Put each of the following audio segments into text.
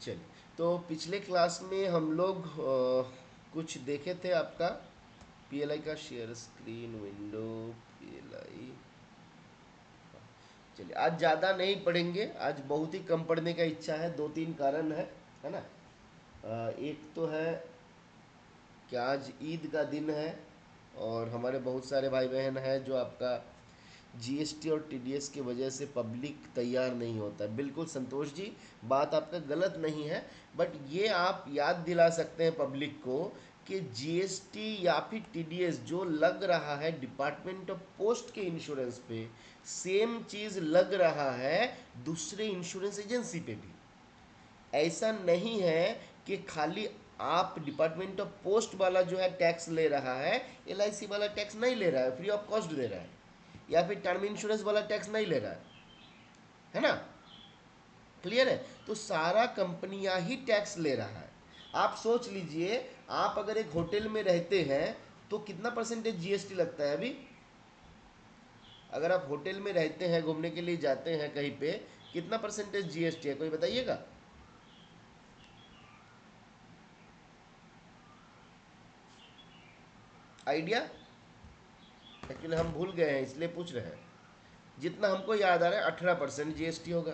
चलिए, तो पिछले क्लास में हम लोग कुछ देखे थे आपका पीएलआई का शेयर स्क्रीन विंडो पीएलआई। चलिए, आज ज़्यादा नहीं पढ़ेंगे, आज बहुत ही कम पढ़ने का इच्छा है। दो तीन कारण है ना। एक तो है कि आज ईद का दिन है और हमारे बहुत सारे भाई बहन हैं जो आपका जीएसटी और टीडीएस की वजह से पब्लिक तैयार नहीं होता है। बिल्कुल संतोष जी, बात आपका गलत नहीं है, बट ये आप याद दिला सकते हैं पब्लिक को कि जीएसटी या फिर टीडीएस जो लग रहा है डिपार्टमेंट ऑफ पोस्ट के इंश्योरेंस पे, सेम चीज़ लग रहा है दूसरे इंश्योरेंस एजेंसी पे भी। ऐसा नहीं है कि खाली आप डिपार्टमेंट ऑफ पोस्ट वाला जो है टैक्स ले रहा है, एलआईसी वाला टैक्स नहीं ले रहा है, फ्री ऑफ कॉस्ट दे रहा है, या फिर टर्म इंश्योरेंस वाला टैक्स नहीं ले रहा है ना। क्लियर है? तो सारा कंपनियां ही टैक्स ले रहा है। आप सोच लीजिए, आप अगर एक होटल में रहते हैं तो कितना परसेंटेज जीएसटी लगता है अभी? अगर आप होटल में रहते हैं, घूमने के लिए जाते हैं कहीं पे, कितना परसेंटेज जीएसटी है, कोई बताइएगा? आइडिया? एक्चुअली हम भूल गए हैं इसलिए पूछ रहे हैं। जितना हमको याद आ रहा है 18% जीएसटी होगा।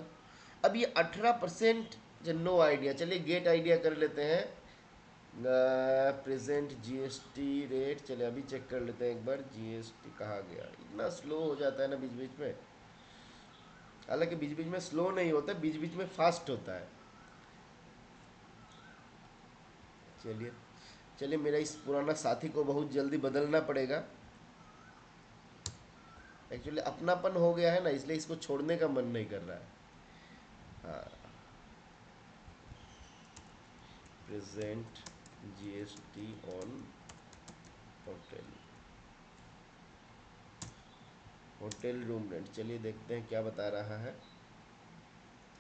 अब ये 18%, नो आइडिया, चलिए गेट आइडिया कर लेते हैं। प्रेजेंट जीएसटी रेट, चलिए अभी चेक कर लेते हैं एक बार। जीएसटी कहाँ गया? इतना स्लो हो जाता है ना बीच बीच में। हालांकि बीच बीच में स्लो नहीं होता, बीच बीच में फास्ट होता है। चलिए चलिए, मेरा इस पुराना साथी को बहुत जल्दी बदलना पड़ेगा। एक्चुअली अपनापन हो गया है ना, इसलिए इसको छोड़ने का मन नहीं कर रहा है। हाँ, present GST on hotel, hotel room rent. चलिए देखते हैं क्या बता रहा है।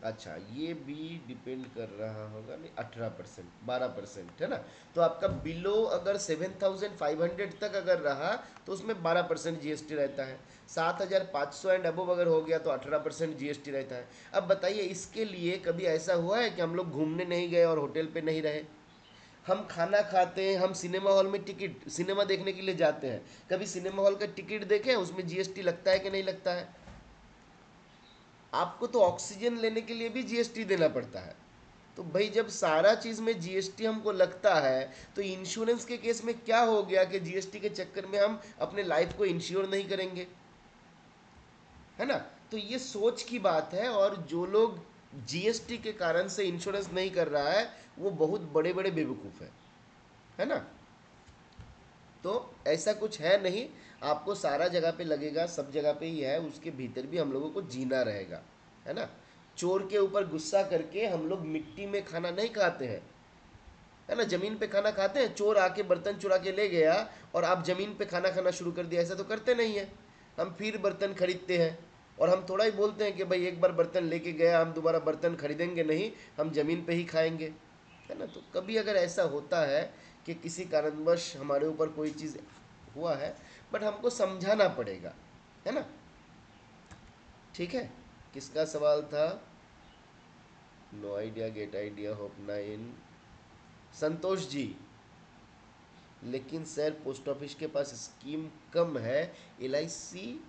अच्छा, ये भी डिपेंड कर रहा होगा, नहीं 18%, 12% है ना। तो आपका बिलो अगर 7,500 तक अगर रहा तो उसमें 12% जीएसटी रहता है। 7,500 एंड अबव अगर हो गया तो 18% जीएसटी रहता है। अब बताइए, इसके लिए कभी ऐसा हुआ है कि हम लोग घूमने नहीं गए और होटल पे नहीं रहे? हम खाना खाते हैं, हम सिनेमा हॉल में टिकट, सिनेमा देखने के लिए जाते हैं, कभी सिनेमा हॉल का टिकट देखें, उसमें जीएसटी लगता है कि नहीं लगता है? आपको तो ऑक्सीजन लेने के लिए भी जीएसटी देना पड़ता है। तो भाई, जब सारा चीज़ में जीएसटी हमको लगता है, तो इंश्योरेंस के केस में क्या हो गया कि जीएसटी के चक्कर में हम अपने लाइफ को इंश्योर नहीं करेंगे, है ना। तो ये सोच की बात है, और जो लोग जीएसटी के कारण से इंश्योरेंस नहीं कर रहा है वो बहुत बड़े बड़े बेवकूफ़ है ना। तो ऐसा कुछ है नहीं, आपको सारा जगह पे लगेगा, सब जगह पे ही है, उसके भीतर भी हम लोगों को जीना रहेगा, है ना। चोर के ऊपर गुस्सा करके हम लोग मिट्टी में खाना नहीं खाते हैं, है ना। जमीन पे खाना खाते हैं, चोर आके बर्तन चुरा के ले गया और आप जमीन पे खाना खाना शुरू कर दिया, ऐसा तो करते नहीं है। हम फिर बर्तन खरीदते हैं, और हम थोड़ा ही बोलते हैं कि भाई एक बार बर्तन लेके गया, हम दोबारा बर्तन खरीदेंगे नहीं, हम जमीन पे ही खाएंगे, है ना। तो कभी अगर ऐसा होता है कि किसी कारणवश हमारे ऊपर कोई चीज़ हुआ है, बट हमको समझाना पड़ेगा, है ना। ठीक है, किसका सवाल था? No idea, get idea, hope 9, Santosh ji. लेकिन सर, पोस्ट ऑफिस के पास स्कीम कम है, एलआईसी।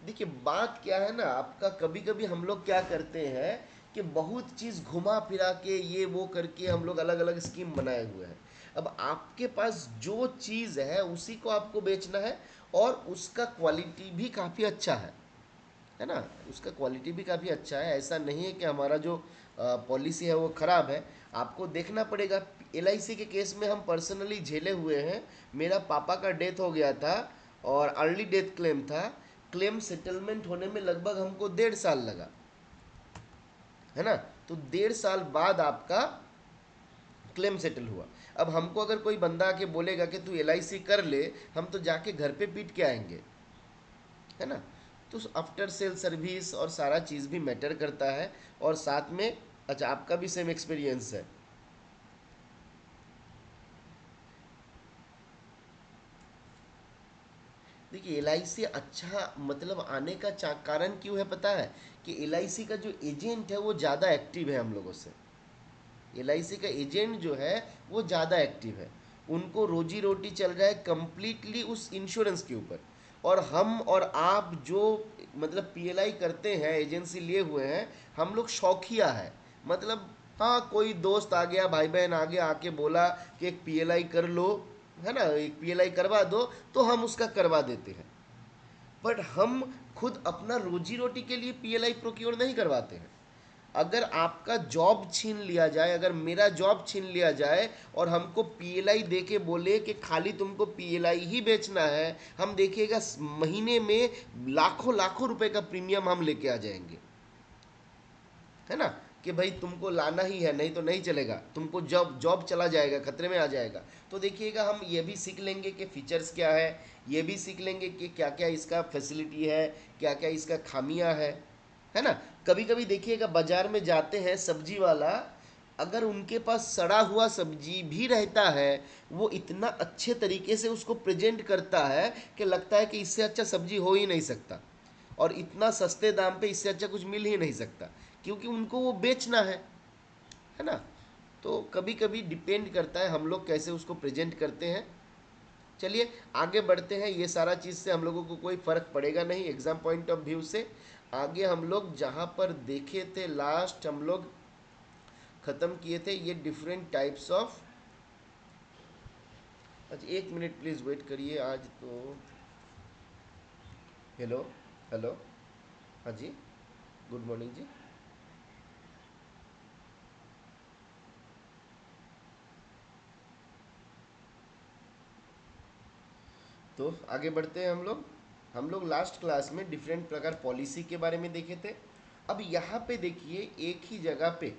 देखिए बात क्या है ना आपका, कभी कभी हम लोग क्या करते हैं कि बहुत चीज़ घुमा फिरा के ये वो करके हम लोग अलग अलग स्कीम बनाए हुए हैं। अब आपके पास जो चीज़ है उसी को आपको बेचना है, और उसका क्वालिटी भी काफ़ी अच्छा है ना। उसका क्वालिटी भी काफ़ी अच्छा है, ऐसा नहीं है कि हमारा जो पॉलिसी है वो ख़राब है। आपको देखना पड़ेगा। एलआईसी के केस में हम पर्सनली झेले हुए हैं। मेरा पापा का डेथ हो गया था और अर्ली डेथ क्लेम था। क्लेम सेटलमेंट होने में लगभग हमको 1.5 साल लगा, है ना। तो 1.5 साल बाद आपका क्लेम सेटल हुआ। अब हमको अगर कोई बंदा आके बोलेगा कि तू एलआईसी कर ले, हम तो जाके घर पे पीट के आएंगे, है ना। तो आफ्टर सेल सर्विस और सारा चीज़ भी मैटर करता है, और साथ में, अच्छा आपका भी सेम एक्सपीरियंस है? देखिए, एलआईसी अच्छा मतलब आने का कारण क्यों है पता है? कि एलआईसी का जो एजेंट है वो ज़्यादा एक्टिव है हम लोगों से, LIC का एजेंट जो है वो ज़्यादा एक्टिव है, उनको रोजी रोटी चल रहा है कंप्लीटली उस इंश्योरेंस के ऊपर। और हम और आप जो मतलब PLI करते हैं, एजेंसी लिए हुए हैं, हम लोग शौकिया है। मतलब हाँ, कोई दोस्त आ गया, भाई बहन आ गया, आके बोला कि एक PLI कर लो, है ना, एक PLI करवा दो, तो हम उसका करवा देते हैं। बट हम खुद अपना रोजी रोटी के लिए PLI प्रोक्योर नहीं करवाते हैं। अगर आपका जॉब छीन लिया जाए, अगर मेरा जॉब छीन लिया जाए और हमको PLI दे के बोले कि खाली तुमको PLI ही बेचना है, हम देखिएगा महीने में लाखों लाखों रुपए का प्रीमियम हम लेके आ जाएंगे, है ना, कि भाई तुमको लाना ही है, नहीं तो नहीं चलेगा, तुमको जॉब जॉब चला जाएगा, खतरे में आ जाएगा। तो देखिएगा हम ये भी सीख लेंगे कि फीचर्स क्या है, ये भी सीख लेंगे कि क्या क्या इसका फैसिलिटी है, क्या क्या इसका खामियां है ना। कभी कभी देखिएगा बाजार में जाते हैं सब्जी वाला, अगर उनके पास सड़ा हुआ सब्जी भी रहता है, वो इतना अच्छे तरीके से उसको प्रेजेंट करता है कि लगता है कि इससे अच्छा सब्जी हो ही नहीं सकता, और इतना सस्ते दाम पे इससे अच्छा कुछ मिल ही नहीं सकता, क्योंकि उनको वो बेचना है ना। तो कभी कभी डिपेंड करता है हम लोग कैसे उसको प्रेजेंट करते हैं। चलिए आगे बढ़ते हैं, ये सारा चीज़ से हम लोगों को कोई फ़र्क पड़ेगा नहीं एग्ज़ाम पॉइंट ऑफ व्यू से। आगे हम लोग जहाँ पर देखे थे लास्ट, हम लोग ख़त्म किए थे ये डिफरेंट टाइप्स ऑफ। अच्छा एक मिनट प्लीज़ वेट करिए, आज तो हेलो, हेलो, हाँ जी, गुड मॉर्निंग जी। तो आगे बढ़ते हैं हम लोग लास्ट क्लास में डिफरेंट प्रकार पॉलिसी के बारे में देखे थे। अब यहाँ पे देखिए एक ही जगह पे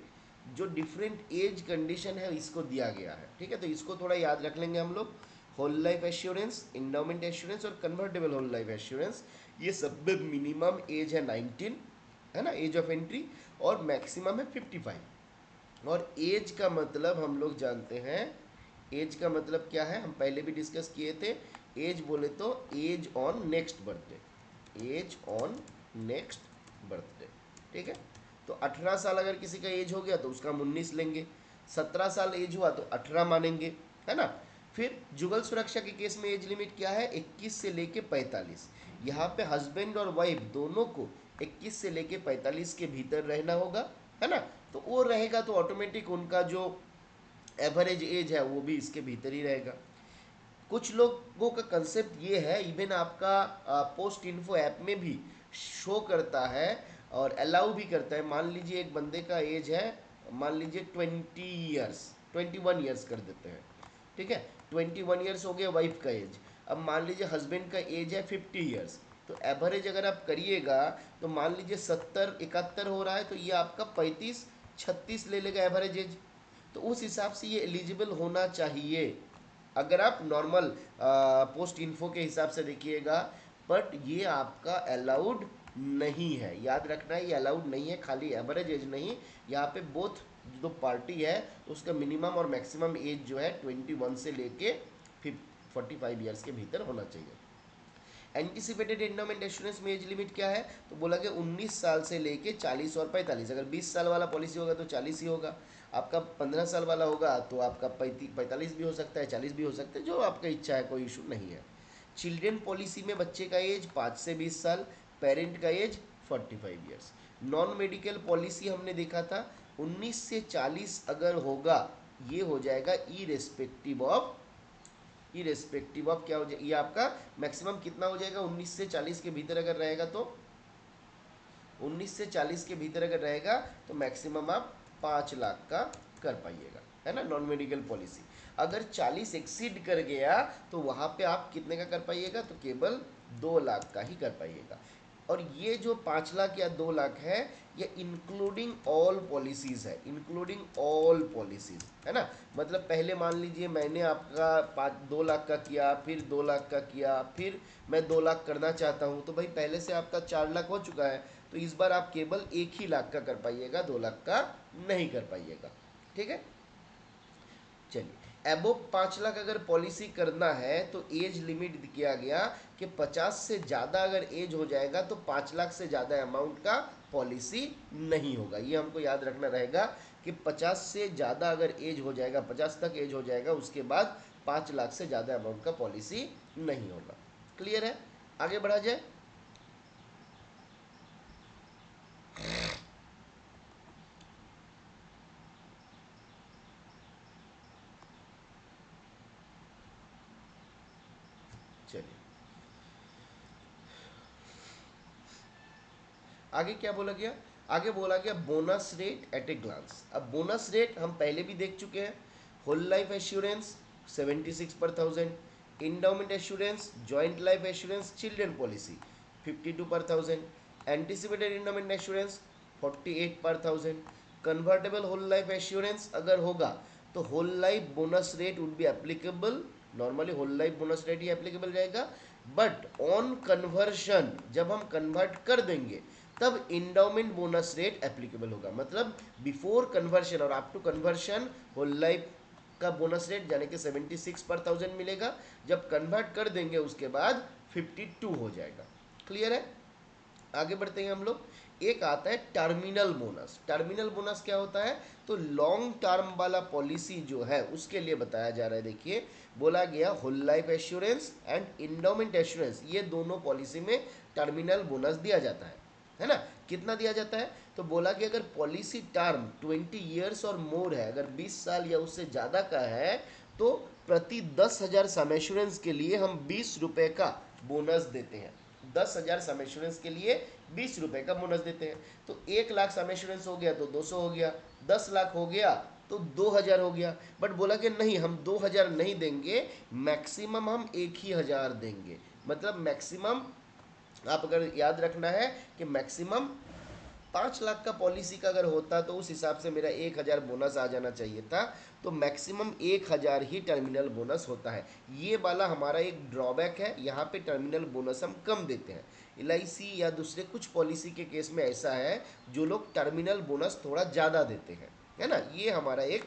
जो डिफरेंट एज कंडीशन है इसको दिया गया है, ठीक है, तो इसको थोड़ा याद रख लेंगे हम लोग। Whole life assurance, endowment assurance और कन्वर्टेबल होल लाइफ एश्योरेंस, ये सब में मिनिमम एज है 19, है ना, एज ऑफ एंट्री, और मैक्सिमम है 55। और एज का मतलब हम लोग जानते हैं, एज का मतलब क्या है, हम पहले भी डिस्कस किए थे। एज बोले तो age on next birthday, age on next birthday, ठीक है। तो 18 साल अगर किसी का एज हो गया तो उसका हम 19 लेंगे, 17 साल एज हुआ तो 18 मानेंगे, है ना। फिर जुगल सुरक्षा के केस में एज लिमिट क्या है, 21 से लेके 45। यहाँ पे हस्बैंड और वाइफ दोनों को 21 से लेके 45 के भीतर रहना होगा, है ना। तो वो रहेगा तो ऑटोमेटिक उनका जो एवरेज एज है वो भी इसके भीतर ही रहेगा। कुछ लोगों का कंसेप्ट ये है, इवन आपका पोस्ट इन्फो ऐप में भी शो करता है और अलाउ भी करता है। मान लीजिए एक बंदे का एज है, मान लीजिए 20 ईयर्स, 21 ईयर्स कर देते हैं, ठीक है, 21 ईयर्स हो गया वाइफ का एज। अब मान लीजिए हस्बैंड का एज है 50 ईयर्स, तो एवरेज अगर आप करिएगा तो मान लीजिए 70 71 हो रहा है, तो ये आपका 35 36 ले लेगा एवरेज एज। तो उस हिसाब से ये एलिजिबल होना चाहिए अगर आप नॉर्मल पोस्ट इन्फो के हिसाब से देखिएगा। बट ये आपका अलाउड नहीं है, याद रखना है, ये अलाउड नहीं है, खाली एवरेज एज नहीं, यहाँ पे बोथ जो पार्टी है उसका मिनिमम और मैक्सिमम एज जो है 21 से लेके 45 ईयर्स के भीतर होना चाहिए। एंटीसिपेटेड एंडोमेंट एश्योरेंस में एज लिमिट क्या है, तो बोला कि 19 साल से लेके 40 और 45। अगर 20 साल वाला पॉलिसी होगा तो 40 ही होगा, आपका 15 साल वाला होगा तो आपका 45 भी हो सकता है, 40 भी हो सकता है, जो आपका इच्छा है, कोई इशू नहीं है। चिल्ड्रेन पॉलिसी में बच्चे का एज 5 से 20 साल, पेरेंट का age 45 years. Non medical policy हमने देखा था 19 से 40 अगर होगा, ये हो जाएगा इरेस्पेक्टिव ऑफ क्या हो जाएगा, ये आपका मैक्सिमम कितना हो जाएगा, 19 से 40 के भीतर अगर रहेगा तो 19 से 40 के भीतर अगर रहेगा तो मैक्सिमम आप 5 लाख का कर पाइएगा, है ना, नॉन मेडिकल पॉलिसी। अगर 40 एक्सीड कर गया तो वहाँ पे आप कितने का कर पाइएगा, तो केवल 2 लाख का ही कर पाइएगा। और ये जो 5 लाख या 2 लाख है, ये इंक्लूडिंग ऑल पॉलिसीज़ है, इंक्लूडिंग ऑल पॉलिसीज़, है ना। मतलब पहले मान लीजिए मैंने आपका 2 लाख का किया, फिर 2 लाख का किया, फिर मैं 2 लाख करना चाहता हूँ, तो भाई पहले से आपका 4 लाख हो चुका है, तो इस बार आप केवल 1 ही लाख का कर पाइएगा, 2 लाख का नहीं कर पाइएगा, ठीक है। चलिए एबो 5 लाख अगर पॉलिसी करना है तो एज लिमिट किया गया कि 50 से ज़्यादा अगर एज हो जाएगा तो 5 लाख से ज़्यादा अमाउंट का पॉलिसी नहीं होगा। ये हमको याद रखना रहेगा कि 50 से ज़्यादा अगर एज हो जाएगा, 50 तक एज हो जाएगा, उसके बाद 5 लाख से ज़्यादा अमाउंट का पॉलिसी नहीं होगा। क्लियर है? आगे बढ़ा जाए। चलिए आगे क्या बोला गया? आगे बोला गया bonus rate at a glance. अब बोनस रेट हम पहले भी देख चुके हैं। होल लाइफ एश्योरेंस 76 पर thousand, endowment assurance, joint life assurance, children policy 52 पर थाउजेंड, एंटिसिपेटेड इंडाउमेंट एश्योरेंस 48 पर thousand. Convertible whole life assurance अगर होगा तो whole life bonus rate would be applicable. Normally whole life bonus rate ही applicable रहेगा, but on conversion जब हम convert कर देंगे तब इंडाउमेंट बोनस रेट एप्लीकेबल होगा। मतलब बिफोर कन्वर्शन और आफ्टर कन्वर्शन होल लाइफ का बोनस रेट यानी कि 76 पर थाउजेंड मिलेगा, जब कन्वर्ट कर देंगे उसके बाद 52 हो जाएगा। क्लियर है? आगे बढ़ते हैं हम लोग। एक आता है टर्मिनल बोनस। टर्मिनल बोनस क्या होता है? तो लॉन्ग टर्म वाला पॉलिसी जो है उसके लिए बताया जा रहा है। देखिए बोला गया whole life assurance and endowment assurance, ये दोनों पॉलिसी में टर्मिनल बोनस दिया जाता है ना? कितना दिया जाता है? तो बोला कि अगर पॉलिसी टर्म 20 ईयर्स और मोर है, अगर 20 साल या उससे ज़्यादा का है, तो प्रति 10,000 सम एश्योरेंस के लिए हम 20 रुपये का बोनस देते हैं। 10,000 सम एश्योरेंस के लिए 20 रुपये का बोनस देते हैं। तो 1 लाख सम एश्योरेंस हो गया तो 200 हो गया, 10 लाख हो गया तो 2,000 हो गया। बट बोला कि नहीं, हम 2,000 नहीं देंगे, मैक्सिमम हम 1,000 देंगे। मतलब मैक्सिमम आप अगर याद रखना है कि मैक्सिमम 5 लाख का पॉलिसी का अगर होता तो उस हिसाब से मेरा 1,000 बोनस आ जाना चाहिए था। तो मैक्सिमम 1,000 ही टर्मिनल बोनस होता है। ये वाला हमारा एक ड्रॉबैक है, यहाँ पे टर्मिनल बोनस हम कम देते हैं। LIC या दूसरे कुछ पॉलिसी के केस में ऐसा है जो लोग टर्मिनल बोनस थोड़ा ज़्यादा देते हैं, है ना? ये हमारा एक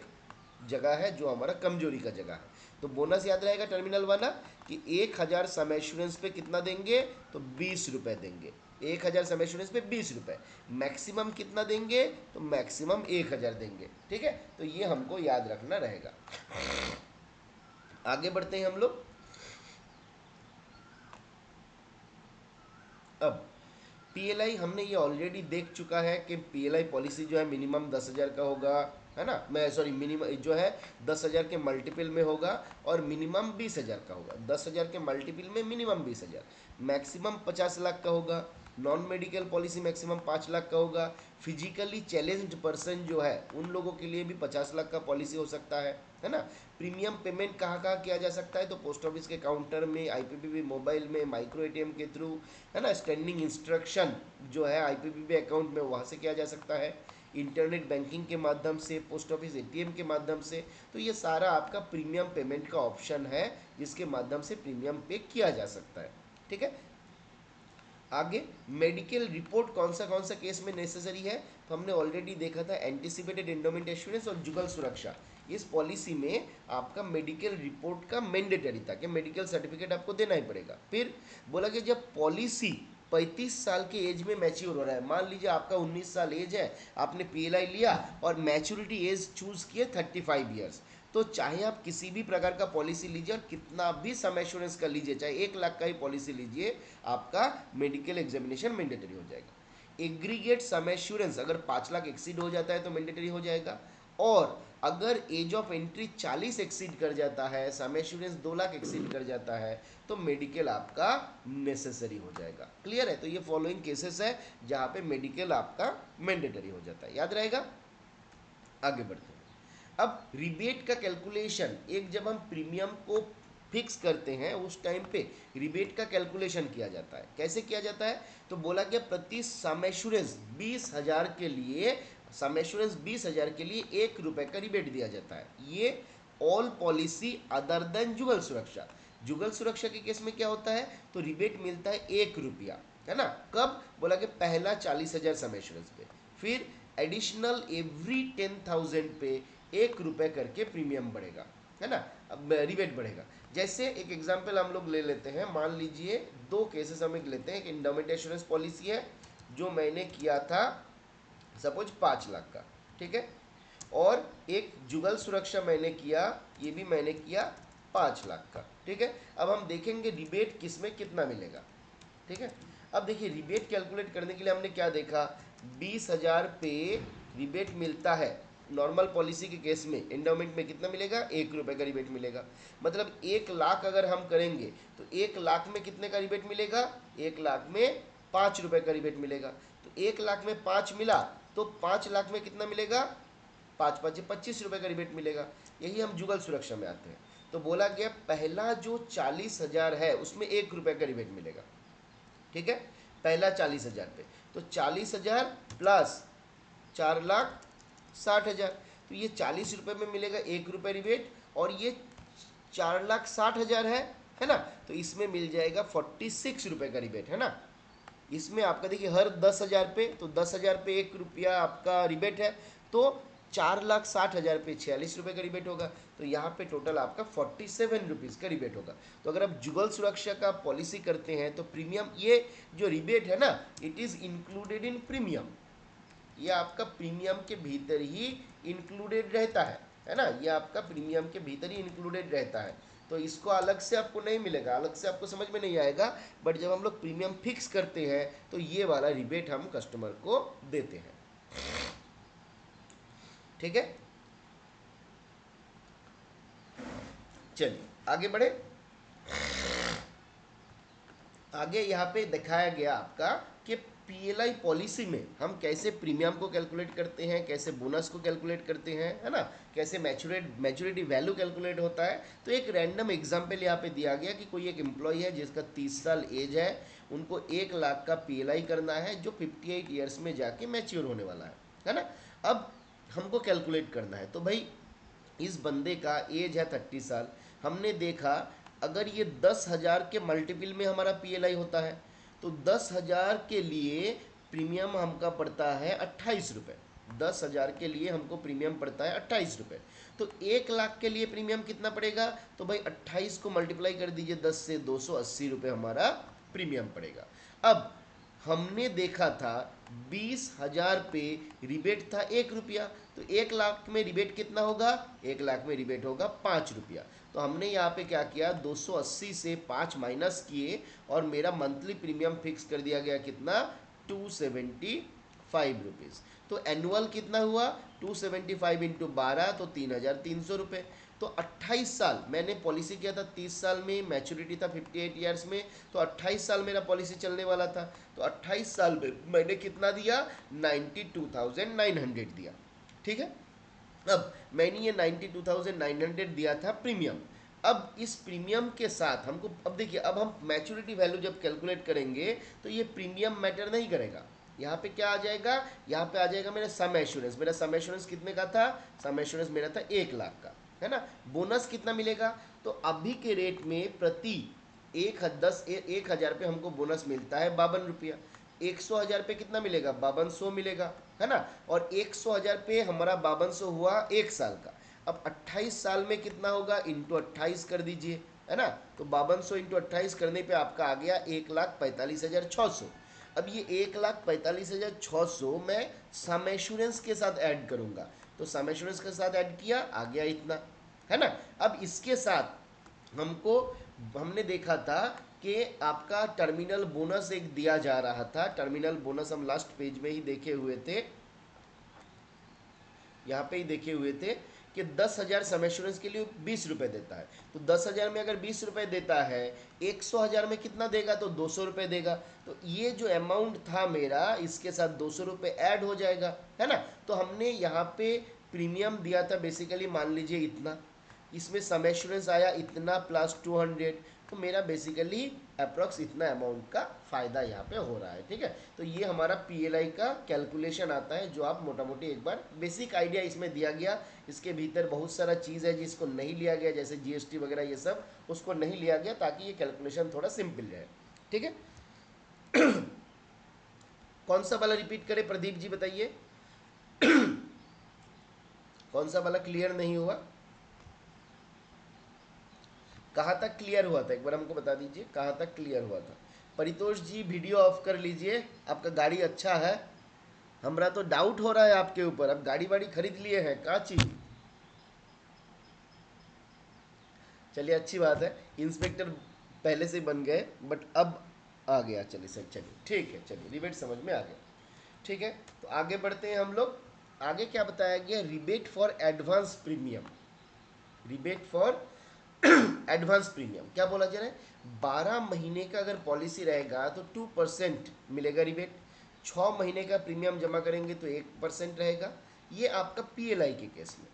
जगह है जो हमारा कमजोरी का जगह है। तो बोनस याद रहेगा टर्मिनल वाला कि 1,000 सम एश्योरेंस पे कितना देंगे? तो 20 रुपये देंगे। 1,000 सम एश्योरेंस पे 20 रुपये। मैक्सिमम कितना देंगे? तो मैक्सिमम 1,000 देंगे। ठीक है, तो ये हमको याद रखना रहेगा। आगे बढ़ते हैं हम लोग। अब PLI हमने ये ऑलरेडी देख चुका है कि PLI पॉलिसी जो है मिनिमम 10,000 का होगा, है ना? मैं सॉरी, मिनिमम जो है 10,000 के मल्टीपल में होगा और मिनिमम 20,000 का होगा। 10,000 के मल्टीपल में मिनिमम 20,000, मैक्सिमम 50 लाख का होगा। Non medical policy maximum 5 lakh का होगा। फिजिकली चैलेंज्ड पर्सन जो है उन लोगों के लिए भी 50 लाख का पॉलिसी हो सकता है ना? प्रीमियम पेमेंट कहाँ कहाँ किया जा सकता है? तो पोस्ट ऑफिस के काउंटर में, IPPB मोबाइल में, माइक्रो ATM के थ्रू, है ना? स्टैंडिंग इंस्ट्रक्शन जो है IPPB अकाउंट में, वहाँ से किया जा सकता है। इंटरनेट बैंकिंग के माध्यम से, पोस्ट ऑफिस ATM के माध्यम से। तो ये सारा आपका प्रीमियम पेमेंट का ऑप्शन है जिसके माध्यम से प्रीमियम पे किया जा सकता है। ठीक है, आगे मेडिकल रिपोर्ट कौन सा केस में नेसेसरी है? तो हमने ऑलरेडी देखा था एंटिसिपेटेड एंडोमेंट एश्योरेंस और जुगल सुरक्षा। इस पॉलिसी में आपका मेडिकल रिपोर्ट का मैंडेटरी था कि मेडिकल सर्टिफिकेट आपको देना ही पड़ेगा। फिर बोला कि जब पॉलिसी 35 साल के एज में मैच्योर हो रहा है, मान लीजिए आपका 19 साल एज है, आपने PLI लिया और मैच्योरिटी एज चूज किए 35 ईयर्स, तो चाहे आप किसी भी प्रकार का पॉलिसी लीजिए और कितना भी सम एश्योरेंस का लीजिए, चाहे 1 लाख का ही पॉलिसी लीजिए, आपका मेडिकल एग्जामिनेशन मैंडेटरी हो जाएगा। एग्रीगेट सम एश्योरेंस अगर 5 लाख एक्सीड हो जाता है तो मैंडेटरी हो जाएगा। और अगर एज ऑफ एंट्री 40 एक्सीड कर जाता है, सम एश्योरेंस 2 लाख एक्सीड कर जाता है, तो मेडिकल आपका नेसेसरी हो जाएगा। क्लियर है? तो ये फॉलोइंग केसेस है जहां पे मेडिकल आपका मैंडेटरी हो जाता है। याद रहेगा? आगे बढ़ते हैं। अब रिबेट का कैलकुलेशन, एक जब हम प्रीमियम को फिक्स करते हैं उस टाइम पे रिबेट का कैलकुलेशन किया जाता है। कैसे किया जाता है? तो बोला गया प्रति सम एश्योरेंस 20,000 के लिए, सम एश्योरेंस 20,000 के लिए 1 रुपये का रिबेट दिया जाता है। ये ऑल पॉलिसी अदर देन जुगल सुरक्षा। जुगल सुरक्षा के केस में क्या होता है? तो रिबेट मिलता है 1 रुपया, है ना? कब? बोला कि पहला 40,000 सम एश्योरेंस पे, फिर एडिशनल एवरी 10,000 पे 1 रुपये करके प्रीमियम बढ़ेगा, है ना? अब रिबेट बढ़ेगा। जैसे एक एग्जांपल हम लोग ले लेते हैं, मान लीजिए 2 केसेस हम एक लेते हैं। एक इंडोमेंट एश्योरेंस पॉलिसी है जो मैंने किया था सपोज 5 लाख का, ठीक है, और एक जुगल सुरक्षा मैंने किया, ये भी मैंने किया 5 लाख का, ठीक है। अब हम देखेंगे रिबेट किस में कितना मिलेगा, ठीक है। अब देखिए रिबेट कैलकुलेट करने के लिए हमने क्या देखा, 20,000 पे रिबेट मिलता है नॉर्मल पॉलिसी के केस में, एंडोमेंट में कितना मिलेगा, 1 रुपये का रिबेट मिलेगा। मतलब 1 लाख अगर हम करेंगे तो 1 लाख में कितने का रिबेट मिलेगा, 1 लाख में 5 रुपये का रिबेट मिलेगा। तो 1 लाख में 5 मिला तो 5 लाख में कितना मिलेगा, 5×5=25 रुपये का रिबेट मिलेगा। यही हम जुगल सुरक्षा में आते हैं। तो बोला गया पहला जो 40,000 है उसमें 1 रुपये का रिबेट मिलेगा, ठीक है, पहला 40,000 पे। तो 40,000 प्लस 4,60,000, तो ये 40 रुपये में मिलेगा 1 रुपये रिबेट, और ये 4,60,000 है ना, तो इसमें मिल जाएगा 46 रुपये का रिबेट, है ना। इसमें आपका देखिए हर 10,000 पे, तो 10,000 पे 1 रुपया आपका रिबेट है, तो 4,60,000 पे 46 रुपये का रिबेट होगा। तो यहाँ पे टोटल आपका 47 रुपीज़ का रिबेट होगा। तो अगर आप जुगल सुरक्षा का पॉलिसी करते हैं तो प्रीमियम, ये जो रिबेट है ना, it is included in premium, ये आपका प्रीमियम के भीतर ही इंक्लूडेड रहता है ना, ये आपका प्रीमियम के भीतर ही इंक्लूडेड रहता है। तो इसको अलग से आपको नहीं मिलेगा, अलग से आपको समझ में नहीं आएगा, बट जब हम लोग प्रीमियम फिक्स करते हैं तो ये वाला रिबेट हम कस्टमर को देते हैं, ठीक है। चलिए आगे बढ़े। आगे यहाँ पे दिखाया गया आपका कि पीएलआई पॉलिसी में हम कैसे प्रीमियम को कैलकुलेट करते हैं, कैसे बोनस को कैलकुलेट करते हैं, है ना, कैसे मैच्योरिटी वैल्यू कैलकुलेट होता है। तो एक रैंडम एग्जाम्पल यहाँ पे दिया गया कि कोई एक एम्प्लॉय है जिसका 30 साल एज है, उनको 1 लाख का पीएलआई करना है जो 58 ईयर्स में जाके मैच्योर होने वाला है ना। अब हमको कैलकुलेट करना है, तो भाई इस बंदे का एज है 30 साल, हमने देखा अगर ये 10,000 के मल्टीपल में हमारा पीएलआई होता है तो 10,000 के लिए प्रीमियम हमका पड़ता है 28 रुपये। 10,000 के लिए हमको प्रीमियम पड़ता है 28 रुपये। तो 1 लाख के लिए प्रीमियम कितना पड़ेगा, तो भाई 28 को मल्टीप्लाई कर दीजिए 10 से, 280 रुपये हमारा प्रीमियम पड़ेगा। अब हमने देखा था 20,000 पे रिबेट था 1 रुपया, तो 1 लाख में रिबेट कितना होगा, 1 लाख में रिबेट होगा 5 रुपया। तो हमने यहाँ पे क्या किया, 280 से 5 माइनस किए और मेरा मंथली प्रीमियम फिक्स कर दिया गया कितना, 275 रुपीज़। तो एनुअल कितना हुआ, 275 इंटू 12 तो 3,300 रुपये। तो 28 साल मैंने पॉलिसी किया था, 30 साल में मैच्योरिटी था 58 ईयर्स में, तो 28 साल मेरा पॉलिसी चलने वाला था। तो 28 साल में मैंने कितना दिया, 92,900 दिया, ठीक है। अब मैंने ये 92,900 दिया था प्रीमियम। अब इस प्रीमियम के साथ हमको, अब देखिए अब हम मैच्योरिटी वैल्यू जब कैलकुलेट करेंगे तो ये प्रीमियम मैटर नहीं करेगा। यहाँ पे क्या आ जाएगा, यहाँ पे आ जाएगा मेरा सम एश्योरेंस। मेरा सम एश्योरेंस कितने का था, सम एश्योरेंस मेरा था 1 लाख का, है ना। बोनस कितना मिलेगा, तो अभी के रेट में प्रति 1,000 पे हमको बोनस मिलता है 52 रुपया। 100,000 पे कितना मिलेगा, 5200 मिलेगा, है ना। और 100,000 पे हमारा 5200 हुआ 1 साल का। अब 28 साल में कितना होगा, इंटू 28 कर दीजिए, है ना। तो 5200 इंटू 28 करने पे आपका आ गया 1,45,600। अब ये 1,45,600 मैं सम एश्योरेंस के साथ ऐड करूंगा, तो सम एश्योरेंस के साथ ऐड किया, आ गया इतना, है ना। अब इसके साथ हमको, हमने देखा था कि आपका टर्मिनल बोनस एक दिया जा रहा था। टर्मिनल बोनस हम लास्ट पेज में ही देखे हुए थे, यहाँ पे ही देखे हुए थे कि 10,000 सम एश्योरेंस के लिए 20 रुपये देता है। तो 10,000 में अगर 20 रुपये देता है, 100,000 में कितना देगा, तो 200 रुपये देगा। तो ये जो अमाउंट था मेरा, इसके साथ 200 रुपये ऐड हो जाएगा, है ना। तो हमने यहाँ पे प्रीमियम दिया था बेसिकली, मान लीजिए इतना, इसमें सम एश्योरेंस आया इतना प्लस 200, तो मेरा बेसिकली अप्रॉक्स इतना अमाउंट का फ़ायदा यहाँ पे हो रहा है, ठीक है। तो ये हमारा पीएलआई का कैलकुलेशन आता है, जो आप मोटा मोटी एक बार बेसिक आइडिया इसमें दिया गया। इसके भीतर बहुत सारा चीज़ है जिसको नहीं लिया गया, जैसे जीएसटी वगैरह ये सब, उसको नहीं लिया गया ताकि ये कैलकुलेशन थोड़ा सिंपल रहे, ठीक है। कौन सा वाला रिपीट करें, प्रदीप जी बताइए, कौन सा वाला क्लियर नहीं हुआ, कहाँ तक क्लियर हुआ था, एक बार हमको बता दीजिए कहाँ तक क्लियर हुआ था। परितोष जी वीडियो ऑफ कर लीजिए, आपका गाड़ी अच्छा है, हमरा तो डाउट हो रहा है आपके ऊपर, अब गाड़ी वाड़ी खरीद लिए हैं का चीज। चलिए अच्छी बात है, इंस्पेक्टर पहले से ही बन गए, बट अब आ गया, चलिए सर, चलिए ठीक है, चलिए रिबेट समझ में आ गया। ठीक है, तो आगे बढ़ते हैं हम लोग। आगे क्या बताया गया, rebate for advance premium. Rebate for advance premium क्या बोला जा रहा है, 12 महीने का अगर पॉलिसी रहेगा तो 2% मिलेगा रिबेट, 6 महीने का प्रीमियम जमा करेंगे तो 1% रहेगा। ये आपका पीएलआई के केस में।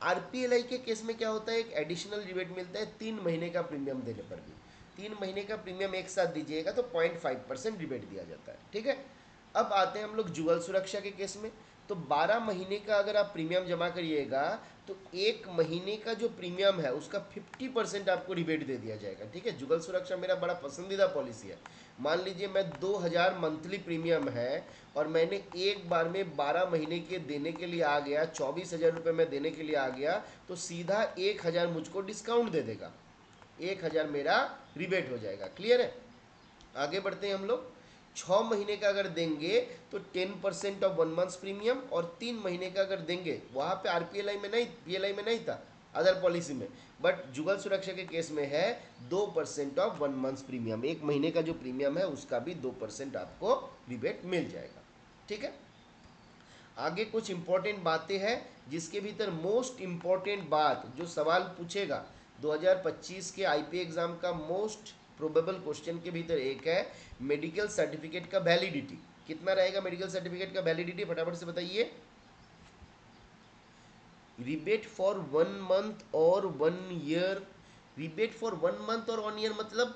आरपीएलआई के केस में क्या होता है, एक एडिशनल रिबेट मिलता है 3 महीने का प्रीमियम देने पर भी। 3 महीने का प्रीमियम एक साथ दीजिएगा तो 0.5% रिबेट दिया जाता है। ठीक है, अब आते हैं हम लोग जुगल सुरक्षा के केस में। तो 12 महीने का अगर आप प्रीमियम जमा करिएगा तो 1 महीने का जो प्रीमियम है उसका 50% आपको रिबेट दे दिया जाएगा। ठीक है, जुगल सुरक्षा मेरा बड़ा पसंदीदा पॉलिसी है। मान लीजिए मैं 2000 मंथली प्रीमियम है और मैंने एक बार में 12 महीने के देने के लिए आ गया, 24,000 रुपये में देने के लिए आ गया, तो सीधा 1,000 मुझको डिस्काउंट दे देगा, 1,000 मेरा रिबेट हो जाएगा। क्लियर है, आगे बढ़ते हैं हम लोग। 6 महीने का अगर देंगे तो 10% ऑफ 1 मंथ प्रीमियम, और 3 महीने का अगर देंगे, वहां पे आरपीएलआई में नहीं, पीएलआई में नहीं था, अदर पॉलिसी में, बट जुगल सुरक्षा के केस में है 2% ऑफ 1 मंथ प्रीमियम, 1 महीने का जो प्रीमियम है उसका भी 2% आपको रिबेट मिल जाएगा। ठीक है, आगे कुछ इंपॉर्टेंट बातें हैं जिसके भीतर मोस्ट इंपॉर्टेंट बात जो सवाल पूछेगा 2025 के आईपी एग्जाम का मोस्ट प्रोबेबल क्वेश्चन के भीतर एक है, मेडिकल सर्टिफिकेट का वैलिडिटी कितना रहेगा, मेडिकल सर्टिफिकेट का वैलिडिटी फटाफट से बताइए। रिबेट फॉर 1 मंथ और 1 ईयर, रिबेट फॉर 1 मंथ और 1 ईयर मतलब,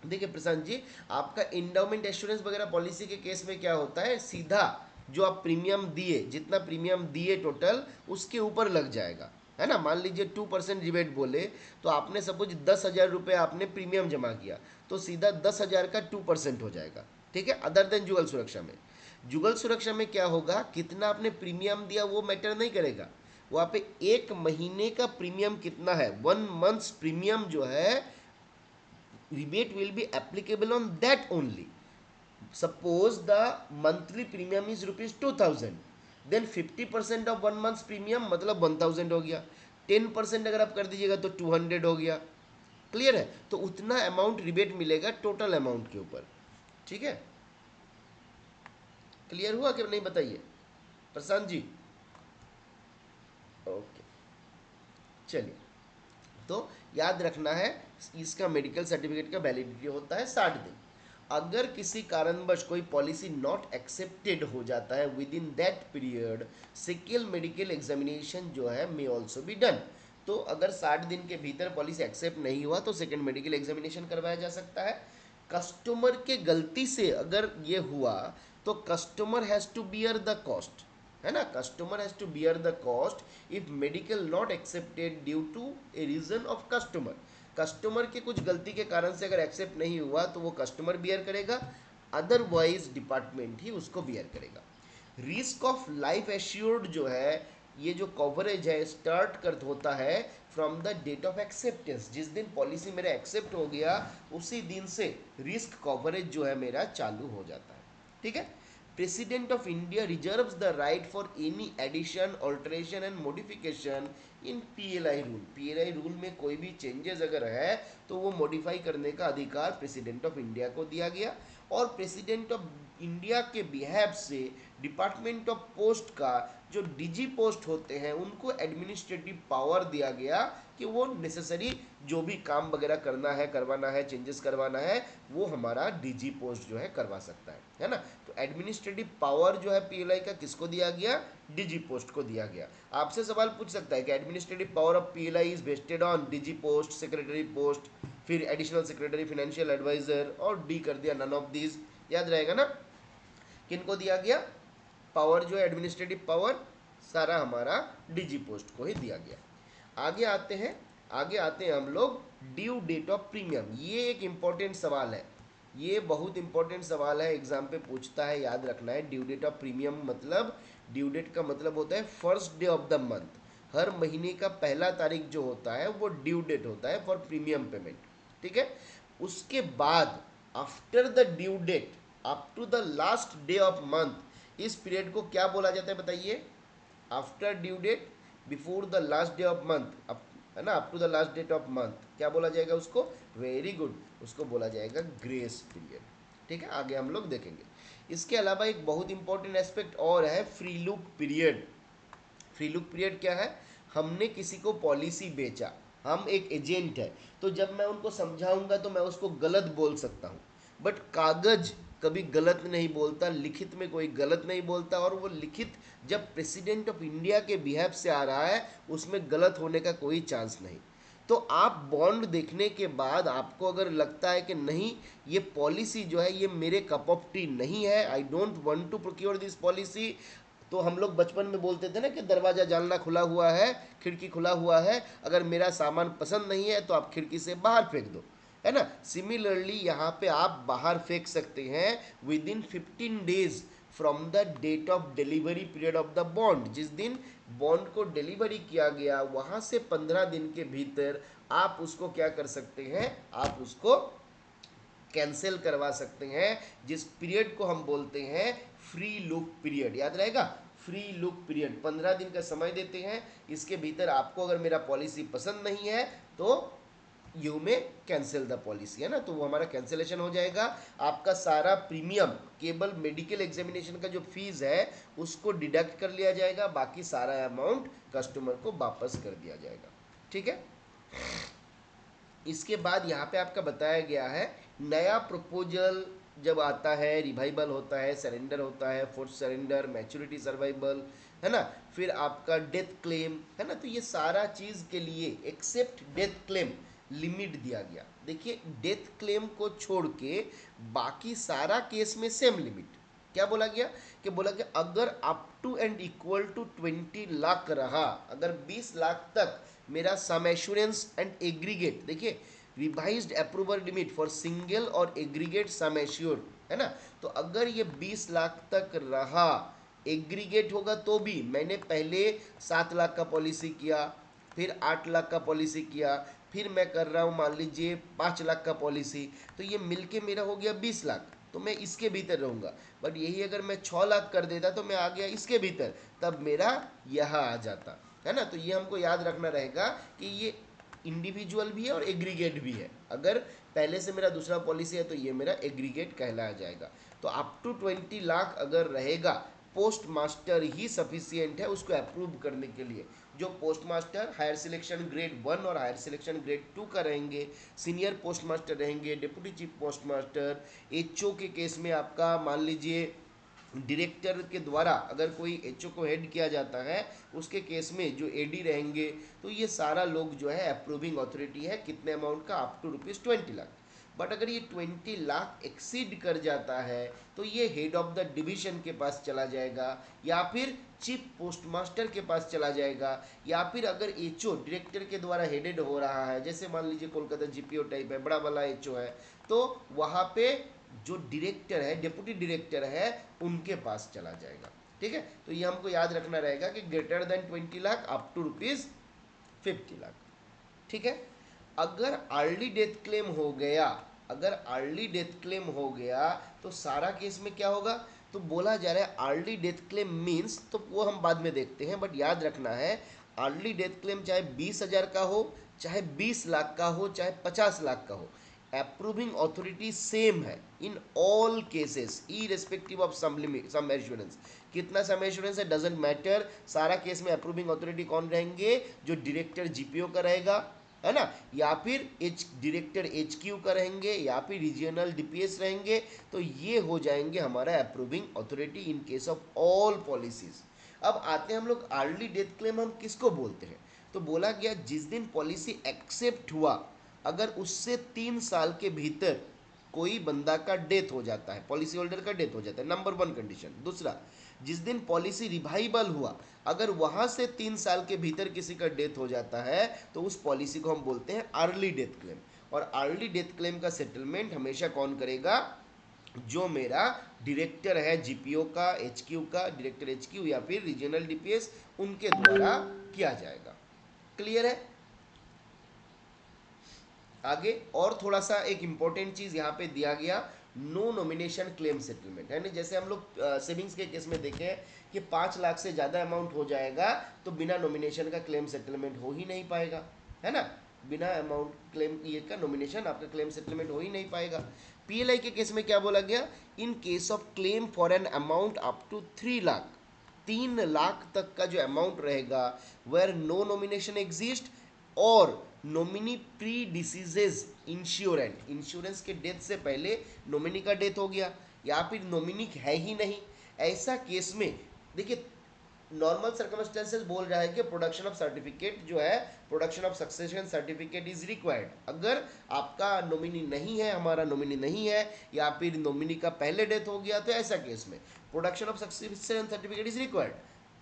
देखिए प्रशांत जी, आपका इंडाउमेंट एश्योरेंस वगैरह पॉलिसी के केस में क्या होता है, सीधा जो आप प्रीमियम दिए, जितना प्रीमियम दिए टोटल उसके ऊपर लग जाएगा, है ना। मान लीजिए 2% रिबेट बोले, तो आपने सपोज 10,000 रुपये आपने प्रीमियम जमा किया, तो सीधा 10,000 का 2% हो जाएगा। ठीक है, अदर देन जुगल सुरक्षा में। जुगल सुरक्षा में क्या होगा, कितना आपने प्रीमियम दिया वो मैटर नहीं करेगा, वहाँ पे 1 महीने का प्रीमियम कितना है, 1 मंथ प्रीमियम जो है, rebate will be applicable on that only. Suppose the monthly premium is rupees 2000, then 50% of 1 month premium मतलब 1000 हो गया, 10% अगर आप कर दीजिएगा तो 200 हो गया। क्लियर है, तो उतना अमाउंट रिबेट मिलेगा टोटल अमाउंट के ऊपर। ठीक है, क्लियर हुआ कि नहीं बताइए प्रशांत जी। ओके, चलिए, तो याद रखना है, इसका मेडिकल सर्टिफिकेट का वैलिडिटी होता है 60 दिन। अगर किसी कारणवश कोई पॉलिसी नॉट एक्सेप्टेड हो जाता है with in that period, second medical examination जो है मे ऑल्सो बी डन। तो अगर 60 दिन के भीतर पॉलिसी एक्सेप्ट नहीं हुआ तो सेकेंड मेडिकल एग्जामिनेशन करवाया जा सकता है। कस्टमर के गलती से अगर ये हुआ तो customer has to bear the cost, है ना, customer has to bear the cost if medical not accepted due to a reason of customer. Customer के कुछ गलती के कारण से अगर एक्सेप्ट नहीं हुआ तो वो कस्टमर बियर करेगा, अदरवाइज डिपार्टमेंट ही उसको बियर करेगा। रिस्क ऑफ लाइफ एश्योर्ड जो है, ये जो कवरेज है स्टार्ट कर होता है from the date of acceptance, जिस दिन पॉलिसी मेरा एक्सेप्ट हो गया उसी दिन से रिस्क कवरेज जो है मेरा चालू हो जाता है। ठीक है, president of India reserves the right for any addition, alteration and modification in PLI rule. PLI rule में कोई भी चेंजेस अगर है तो वो मॉडिफाई करने का अधिकार प्रेसिडेंट ऑफ इंडिया को दिया गया। और प्रेसिडेंट ऑफ इंडिया के बिहेव से डिपार्टमेंट ऑफ पोस्ट का जो डीजी पोस्ट होते हैं उनको एडमिनिस्ट्रेटिव पावर दिया गया कि वो नेसेसरी जो भी काम वगैरह करना है, करवाना है, चेंजेस करवाना है, वो हमारा डीजी पोस्ट जो है करवा सकता है ना। तो एडमिनिस्ट्रेटिव पावर जो है पीएलआई का किसको दिया गया, डीजी पोस्ट को दिया गया। आपसे सवाल पूछ सकता है कि administrative power of PLI is vested on DG post, secretary post, फिर एडिशनल सेक्रेटरी, फाइनेंशियल एडवाइजर, और डी कर दिया नन ऑफ दीज। याद रहेगा ना, किनको दिया गया पावर, जो एडमिनिस्ट्रेटिव पावर सारा हमारा डीजी पोस्ट को ही दिया गया। आगे आते हैं, आगे आते हैं हम लोग ड्यू डेट ऑफ प्रीमियम। ये एक इंपॉर्टेंट सवाल है, ये बहुत इंपॉर्टेंट सवाल है, एग्जाम पे पूछता है, याद रखना है। ड्यू डेट ऑफ प्रीमियम मतलब, ड्यू डेट का मतलब होता है first day of the month, हर महीने का पहला तारीख जो होता है वो ड्यू डेट होता है फॉर प्रीमियम पेमेंट। ठीक है, उसके बाद after the due date up to the last day of month, इस पीरियड को क्या बोला जाता है बताइए? After due date before the last day of month, है ना, up to the last date of month, क्या बोला जाएगा उसको? वेरी गुड, उसको बोला जाएगा ग्रेस पीरियड। ठीक है, आगे हम लोग देखेंगे। इसके अलावा एक बहुत इंपॉर्टेंट एस्पेक्ट और है, free look period. Free look period क्या है? हमने किसी को पॉलिसी बेचा, हम एक एजेंट है, तो जब मैं उनको समझाऊंगा तो मैं उसको गलत बोल सकता हूँ, बट कागज कभी गलत नहीं बोलता, लिखित में कोई गलत नहीं बोलता, और वो लिखित जब प्रेसिडेंट ऑफ इंडिया के बिहेव से आ रहा है उसमें गलत होने का कोई चांस नहीं। तो आप बॉन्ड देखने के बाद आपको अगर लगता है कि नहीं, ये पॉलिसी जो है ये मेरे कप ऑफ टी नहीं है, I don't want to procure this policy, तो हम लोग बचपन में बोलते थे ना कि दरवाज़ा जानना खुला हुआ है, खिड़की खुला हुआ है, अगर मेरा सामान पसंद नहीं है तो आप खिड़की से बाहर फेंक दो, है ना। सिमिलरली यहाँ पे आप बाहर फेंक सकते हैं within 15 days from the date of delivery period of the bond. जिस दिन बॉन्ड को डिलीवरी किया गया वहाँ से 15 दिन के भीतर आप उसको क्या कर सकते हैं, आप उसको कैंसिल करवा सकते हैं, जिस पीरियड को हम बोलते हैं फ्री लुक पीरियड। याद रहेगा, फ्री लुक पीरियड 15 दिन का समय देते हैं, इसके भीतर आपको अगर मेरा पॉलिसी पसंद नहीं है तो यू में कैंसिल द पॉलिसी, है ना, तो वो हमारा कैंसिलेशन हो जाएगा। आपका सारा प्रीमियम, केवल मेडिकल एग्जामिनेशन का जो फीस है उसको डिडक्ट कर लिया जाएगा, बाकी सारा अमाउंट कस्टमर को वापस कर दिया जाएगा। ठीक है, इसके बाद यहाँ पे आपका बताया गया है नया प्रपोजल जब आता है, रिवाइवल होता है, सरेंडर होता है, फोर्स सरेंडर, मैच्योरिटी सर्वाइवल, है ना, फिर आपका डेथ क्लेम, है ना, तो ये सारा चीज़ के लिए एक्सेप्ट डेथ क्लेम लिमिट दिया गया। देखिए डेथ क्लेम को छोड़ के बाकी सारा केस में सेम लिमिट। क्या बोला गया? कि बोला गया अगर up to and equal to 20 lakh रहा, अगर 20 लाख तक मेरा सम एश्योरेंस एंड एग्रीगेट, देखिए revised approval limit for single और एग्रीगेट सम एश्योर, है ना, तो अगर ये 20 लाख तक रहा, एग्रीगेट होगा तो भी, मैंने पहले 7 लाख का पॉलिसी किया, फिर 8 लाख का पॉलिसी किया, फिर मैं कर रहा हूँ मान लीजिए 5 लाख का पॉलिसी, तो ये मिलके मेरा हो गया 20 लाख, तो मैं इसके भीतर रहूँगा। बट यही अगर मैं 6 लाख कर देता तो मैं आ गया इसके भीतर, तब मेरा यहाँ आ जाता, है ना। तो ये हमको याद रखना रहेगा कि ये इंडिविजुअल भी है और एग्रीगेट भी है। अगर पहले से मेरा दूसरा पॉलिसी है तो ये मेरा एग्रीगेट कहलाया जाएगा। तो अप टू 20 लाख अगर रहेगा, पोस्ट मास्टर ही सफिशियंट है उसको अप्रूव करने के लिए। जो post master higher selection grade 1 और हायर सिलेक्शन ग्रेड 2 का रहेंगे, सीनियर पोस्ट मास्टर रहेंगे, deputy chief post master, HO के केस में आपका मान लीजिए डायरेक्टर के द्वारा अगर कोई एचओ को हेड किया जाता है उसके केस में जो एडी रहेंगे, तो ये सारा लोग जो है अप्रूविंग अथॉरिटी है कितने अमाउंट का, अप टू ₹20 लाख। बट अगर ये 20 लाख एक्सीड कर जाता है तो ये हेड ऑफ द डिवीजन के पास चला जाएगा, या फिर चीफ पोस्ट मास्टर के पास चला जाएगा, या फिर अगर एचओ डायरेक्टर के द्वारा हेडेड हो रहा है, जैसे मान लीजिए कोलकाता जीपीओ टाइप है, बड़ा वाला एचओ है, तो वहाँ पे जो डायरेक्टर है, डिप्टी डायरेक्टर है, उनके पास चला जाएगा। ठीक है, तो ये हमको याद रखना रहेगा कि greater than 20 lakh up to ₹50 lakh. ठीक है, अगर अर्ली डेथ क्लेम हो गया, अगर अर्ली डेथ क्लेम हो गया तो सारा केस में क्या होगा? तो बोला जा रहा है अर्ली डेथ क्लेम मीन्स, तो वो हम बाद में देखते हैं, बट याद रखना है अर्ली डेथ क्लेम चाहे 20,000 का हो, चाहे 20 लाख का हो, चाहे 50 लाख का हो, अप्रूविंग अथॉरिटी सेम है in all cases irrespective of sum limit sum assurance. कितना सम एश्योरेंस है डजेंट मैटर, सारा केस में अप्रूविंग अथॉरिटी कौन रहेंगे? जो डायरेक्टर जीपीओ का रहेगा, है ना, या फिर डायरेक्टर एचक्यू का रहेंगे, या फिर रीजनल डीपीएस रहेंगे, तो ये हो जाएंगे हमारा approving authority in case of all policies. अब आते हैं हम लोग अर्ली डेथ क्लेम हम किसको बोलते हैं? तो बोला गया जिस दिन पॉलिसी एक्सेप्ट हुआ, अगर उससे 3 साल के भीतर कोई बंदा का डेथ हो जाता है, पॉलिसी होल्डर का डेथ हो जाता है, नंबर 1 कंडीशन। दूसरा, जिस दिन पॉलिसी रिवाइवल हुआ, अगर वहां से 3 साल के भीतर किसी का डेथ हो जाता है तो उस पॉलिसी को हम बोलते हैं अर्ली डेथ क्लेम। और अर्ली डेथ क्लेम का सेटलमेंट हमेशा कौन करेगा? जो मेरा डायरेक्टर है जीपीओ का, एचक्यू का, डायरेक्टर एचक्यू या फिर रीजनल डीपीएस, उनके द्वारा किया जाएगा। क्लियर है? आगे और थोड़ा सा एक इंपॉर्टेंट चीज यहाँ पे दिया गया, नो नॉमिनेशन क्लेम सेटलमेंट, यानी जैसे हम लोग सेविंग्स के केस में देखे हैं कि 5 लाख से ज़्यादा अमाउंट हो जाएगा तो बिना नॉमिनेशन का क्लेम सेटलमेंट हो ही नहीं पाएगा, है ना। बिना अमाउंट क्लेम ये का नॉमिनेशन आपका क्लेम सेटलमेंट हो ही नहीं पाएगा। पीएलआई के केस में क्या बोला गया, in case of claim for an amount up to 3 lakh, 3 lakh तक का जो अमाउंट रहेगा, वेयर नो नॉमिनेशन एग्जिस्ट और nominee predeceases insurant, insurance के डेथ से पहले नॉमिनी का डेथ हो गया या फिर नॉमिनी है ही नहीं, ऐसा केस में देखिए नॉर्मल सर्कमस्टेंसेस बोल रहा है कि प्रोडक्शन ऑफ सर्टिफिकेट जो है, production of succession certificate is required. अगर आपका नॉमिनी नहीं है, हमारा नॉमिनी नहीं है या फिर नॉमिनी का पहले डेथ हो गया तो ऐसा केस में production of succession certificate is required.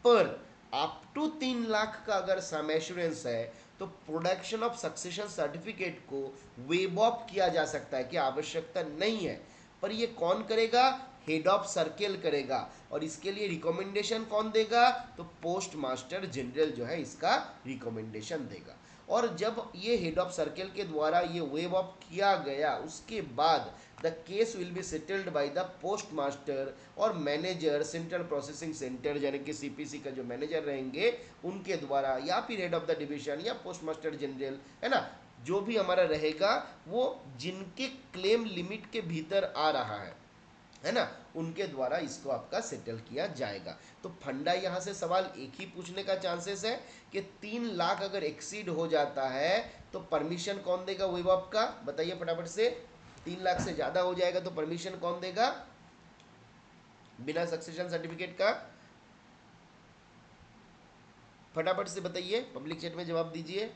पर अप टू 3 लाख का अगर सम एश्योरेंस है तो प्रोडक्शन ऑफ सक्सेशन सर्टिफिकेट को वेब ऑफ किया जा सकता है कि आवश्यकता नहीं है। पर ये कौन करेगा, हेड ऑफ सर्किल करेगा, और इसके लिए रिकमेंडेशन कौन देगा, तो पोस्ट मास्टर जनरल जो है इसका रिकमेंडेशन देगा। और जब ये हेड ऑफ सर्किल के द्वारा ये वेव ऑफ किया गया उसके बाद the case will be settled by the post master और मैनेजर सेंट्रल प्रोसेसिंग सेंटर, यानी कि सीपीसी का जो मैनेजर रहेंगे उनके द्वारा, या फिर हेड ऑफ द डिवीजन या पोस्ट मास्टर जनरल, है ना, जो भी हमारा रहेगा वो जिनके क्लेम लिमिट के भीतर आ रहा है ना, उनके द्वारा इसको आपका सेटल किया जाएगा। तो फंडा यहाँ से सवाल एक ही पूछने का चांसेस है कि 3 लाख अगर एक्सीड हो जाता है तो परमिशन कौन देगा वेब ऑफ का, बताइए फटाफट से। 3 लाख से ज्यादा हो जाएगा तो परमिशन कौन देगा बिना सक्सेशन सर्टिफिकेट का, फटाफट से बताइए, पब्लिक चैट में जवाब दीजिए।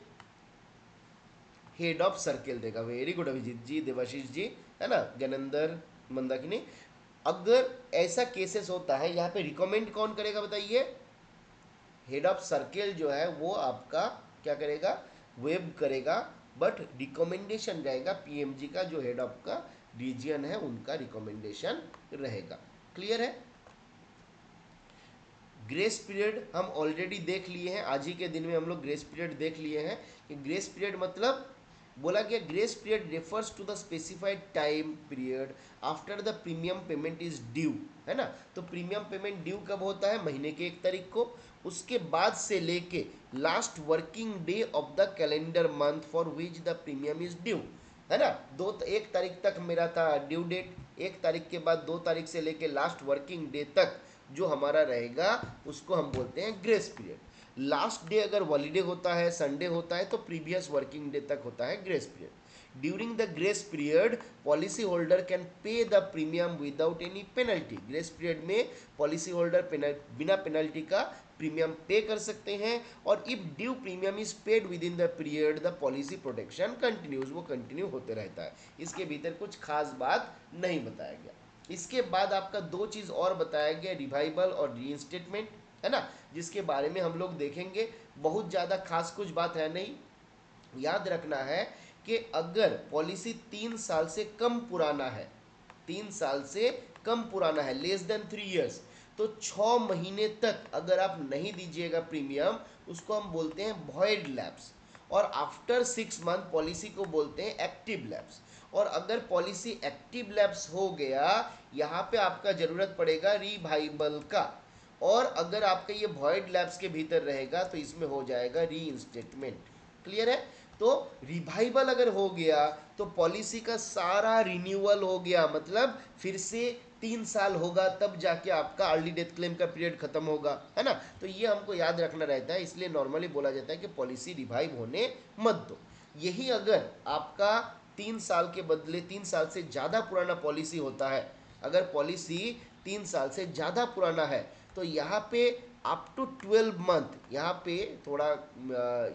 हेड ऑफ सर्किल देगा। वेरी गुड अभिजीत जी, देवाशीष जी, है ना, ज्ञानेंद्र, मंदाकिनी। अगर ऐसा केसेस होता है यहाँ पे रिकमेंड कौन करेगा बताइए, हेड ऑफ सर्किल जो है वो आपका क्या करेगा, वेब करेगा, बट रिकमेंडेशन रहेगा पीएमजी का, जो हेड ऑफ का रीजियन है उनका रिकमेंडेशन रहेगा। क्लियर है। ग्रेस पीरियड हम ऑलरेडी देख लिए हैं, आज ही के दिन में हम लोग ग्रेस पीरियड देख लिए हैं कि ग्रेस पीरियड मतलब बोला गया grace period refers to the specified time period after the premium payment is due, है ना। तो प्रीमियम पेमेंट ड्यू कब होता है, महीने के 1 तारीख को, उसके बाद से लेके last working day of the calendar month for which the premium is due, है ना। 1 तारीख तक मेरा था ड्यू डेट, 1 तारीख के बाद 2 तारीख से लेके लास्ट वर्किंग डे तक जो हमारा रहेगा उसको हम बोलते हैं ग्रेस पीरियड। लास्ट डे अगर हॉलीडे होता है, संडे होता है, तो प्रीवियस वर्किंग डे तक होता है grace period. During the grace period policy holder can pay the premium without any penalty. Grace period में पॉलिसी होल्डर बिना पेनल्टी का प्रीमियम पे कर सकते हैं, और if due premium is paid with in the period the policy protection continues, वो continue होते रहता है। इसके भीतर कुछ खास बात नहीं बताया गया। इसके बाद आपका 2 चीज और बताया गया, रिवाइवल और रीइंस्टेटमेंट, है ना, जिसके बारे में हम लोग देखेंगे। बहुत ज़्यादा खास कुछ बात है नहीं, याद रखना है कि अगर पॉलिसी 3 साल से कम पुराना है, 3 साल से कम पुराना है, लेस देन 3 ईयर्स, तो 6 महीने तक अगर आप नहीं दीजिएगा प्रीमियम, उसको हम बोलते हैं वॉइड लैप्स, और आफ्टर 6 मंथ पॉलिसी को बोलते हैं एक्टिव लैप्स। और अगर पॉलिसी एक्टिव लैप्स हो गया, यहाँ पे आपका जरूरत पड़ेगा रिवाइवल का, और अगर आपका ये वॉइड लैप्स के भीतर रहेगा तो इसमें हो जाएगा रीइंस्टेटमेंट। क्लियर है। तो रिवाइवल अगर हो गया तो पॉलिसी का सारा रिन्यूअल हो गया, मतलब फिर से 3 साल होगा तब जाके आपका अर्ली डेथ क्लेम का पीरियड खत्म होगा, है ना। तो ये हमको याद रखना रहता है, इसलिए नॉर्मली बोला जाता है कि पॉलिसी रिवाइव होने मत दो। यही अगर आपका 3 साल के बदले 3 साल से ज़्यादा पुराना पॉलिसी होता है, अगर पॉलिसी 3 साल से ज़्यादा पुराना है तो यहाँ पे अप टू 12 मंथ, यहाँ पे थोड़ा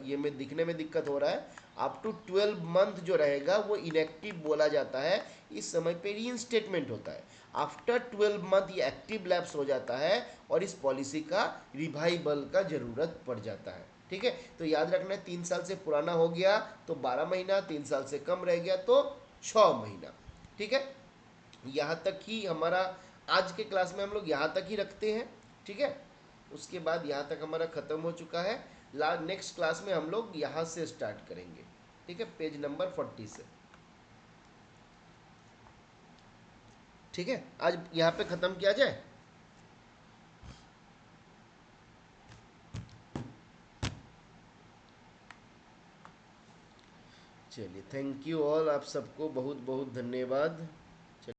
ये में दिखने में दिक्कत हो रहा है, अप टू 12 मंथ जो रहेगा वो इनएक्टिव बोला जाता है, इस समय पे रीइंस्टेटमेंट होता है। आफ्टर 12 मंथ ये एक्टिव लैप्स हो जाता है और इस पॉलिसी का रिवाइवल का जरूरत पड़ जाता है। ठीक है, तो याद रखना है 3 साल से पुराना हो गया तो 12 महीना, 3 साल से कम रह गया तो 6 महीना। ठीक है, यहाँ तक ही हमारा आज के क्लास में हम लोग यहाँ तक ही रखते हैं। ठीक है, उसके बाद यहाँ तक हमारा ख़त्म हो चुका है। नेक्स्ट क्लास में हम लोग यहाँ से स्टार्ट करेंगे। ठीक है, पेज नंबर 40 से। ठीक है, आज यहाँ पे ख़त्म किया जाए। चलिए, थैंक यू ऑल, आप सबको बहुत बहुत धन्यवाद।